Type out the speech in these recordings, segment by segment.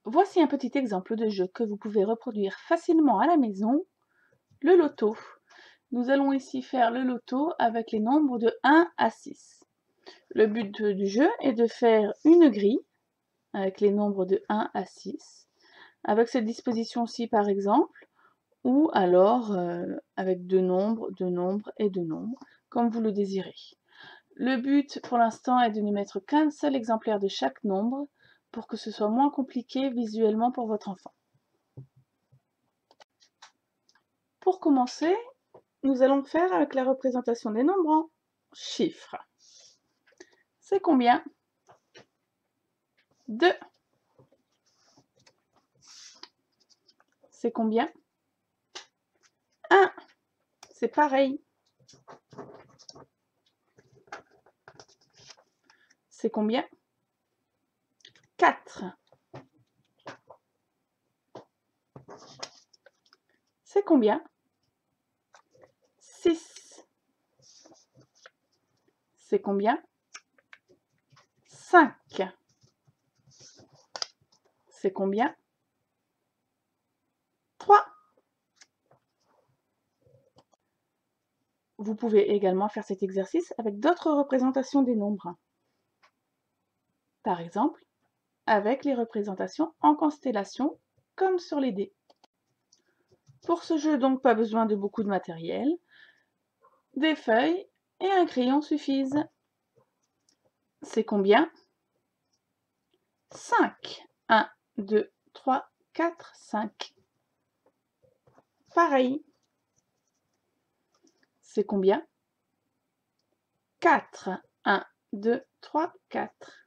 Voici un petit exemple de jeu que vous pouvez reproduire facilement à la maison, le loto. Nous allons ici faire le loto avec les nombres de 1 à 6. Le but du jeu est de faire une grille avec les nombres de 1 à 6, avec cette disposition-ci par exemple, ou alors avec deux nombres, et deux nombres, comme vous le désirez. Le but pour l'instant est de ne mettre qu'un seul exemplaire de chaque nombre pour que ce soit moins compliqué visuellement pour votre enfant. Pour commencer, nous allons faire avec la représentation des nombres en chiffres. C'est combien? 2. C'est combien? 1. C'est pareil. C'est combien? 4. C'est combien? 6. C'est combien? 5. C'est combien? 3. Vous pouvez également faire cet exercice avec d'autres représentations des nombres. Par exemple, avec les représentations en constellation, comme sur les dés. Pour ce jeu, donc, pas besoin de beaucoup de matériel. Des feuilles et un crayon suffisent. C'est combien? 5. 1, 2, 3, 4, 5. Pareil. C'est combien? 4. 1, 2, 3, 4.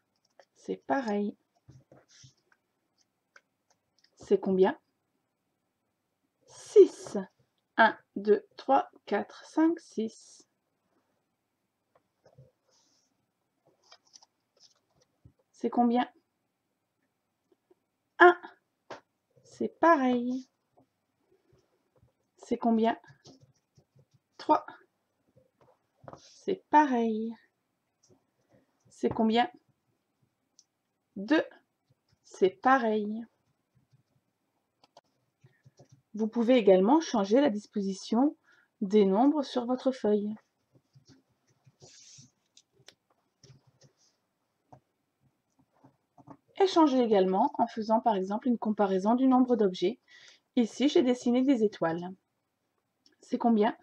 C'est pareil. C'est combien? 6. 1, 2, 3, 4, 5, 6. C'est combien? 1. C'est pareil. C'est combien? 3. C'est pareil. C'est combien? 2. C'est pareil. Vous pouvez également changer la disposition des nombres sur votre feuille. Et changez également en faisant par exemple une comparaison du nombre d'objets. Ici, j'ai dessiné des étoiles. C'est combien?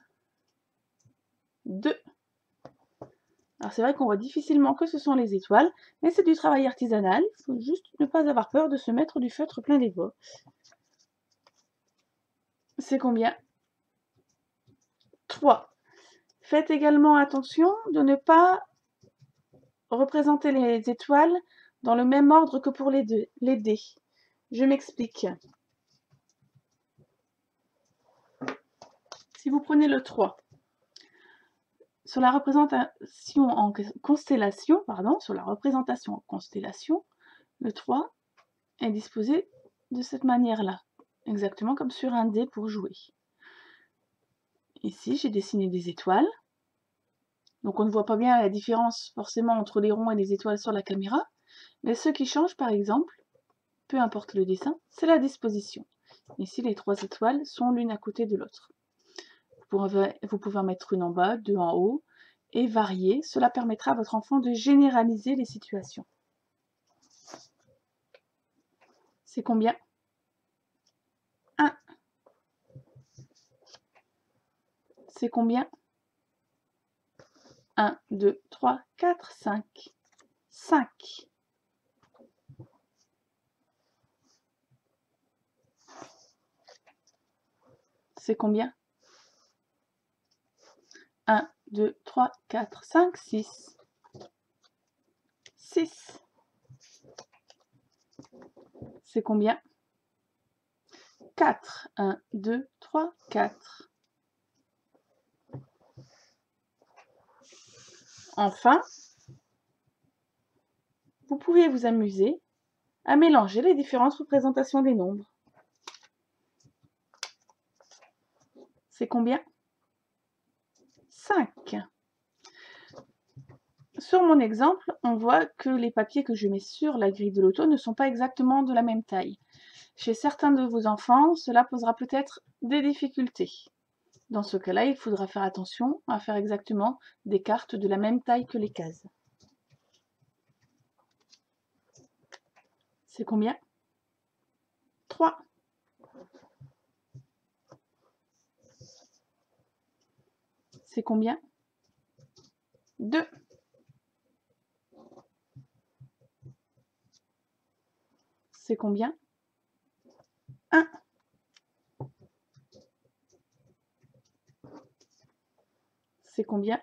2. Alors c'est vrai qu'on voit difficilement que ce sont les étoiles, mais c'est du travail artisanal. Il faut juste ne pas avoir peur de se mettre du feutre plein les doigts. C'est combien? 3. Faites également attention de ne pas représenter les étoiles dans le même ordre que pour les dés. Je m'explique. Si vous prenez le 3, sur la représentation en constellation, le 3 est disposé de cette manière-là, exactement comme sur un dé pour jouer. Ici, j'ai dessiné des étoiles. Donc on ne voit pas bien la différence forcément entre les ronds et les étoiles sur la caméra. Mais ce qui change, par exemple, peu importe le dessin, c'est la disposition. Ici, les 3 étoiles sont l'une à côté de l'autre. Vous pouvez en mettre une en bas, 2 en haut, et varier. Cela permettra à votre enfant de généraliser les situations. C'est combien? 1. C'est combien? 1, 2, 3, 4, 5. 5. C'est combien? 1, 2, 3, 4, 5, 6. 6. C'est combien? 4. 1, 2, 3, 4. Enfin, vous pouvez vous amuser à mélanger les différentes représentations des nombres. C'est combien? 5. Sur mon exemple, on voit que les papiers que je mets sur la grille de loto ne sont pas exactement de la même taille. Chez certains de vos enfants, cela posera peut-être des difficultés. Dans ce cas-là, il faudra faire attention à faire exactement des cartes de la même taille que les cases. C'est combien? 3. C'est combien? 2. C'est combien? 1. C'est combien?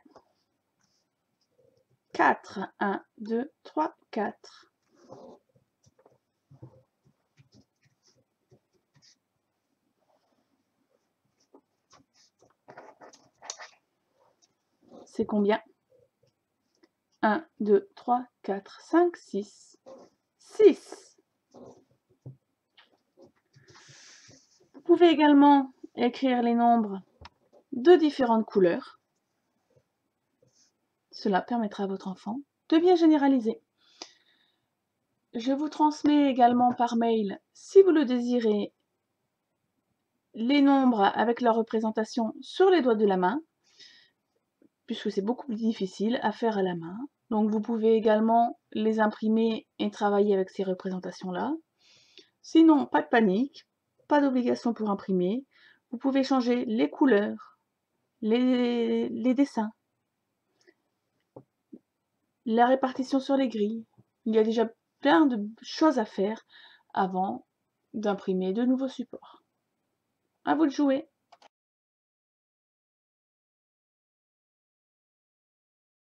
4. 1, 2, 3, 4. C'est combien? 1, 2, 3, 4, 5, 6. 6. Vous pouvez également écrire les nombres de différentes couleurs. Cela permettra à votre enfant de bien généraliser. Je vous transmets également par mail, si vous le désirez, les nombres avec leur représentation sur les doigts de la main, puisque c'est beaucoup plus difficile à faire à la main. Donc vous pouvez également les imprimer et travailler avec ces représentations-là. Sinon, pas de panique, pas d'obligation pour imprimer. Vous pouvez changer les couleurs, les dessins, la répartition sur les grilles. Il y a déjà plein de choses à faire avant d'imprimer de nouveaux supports. À vous de jouer!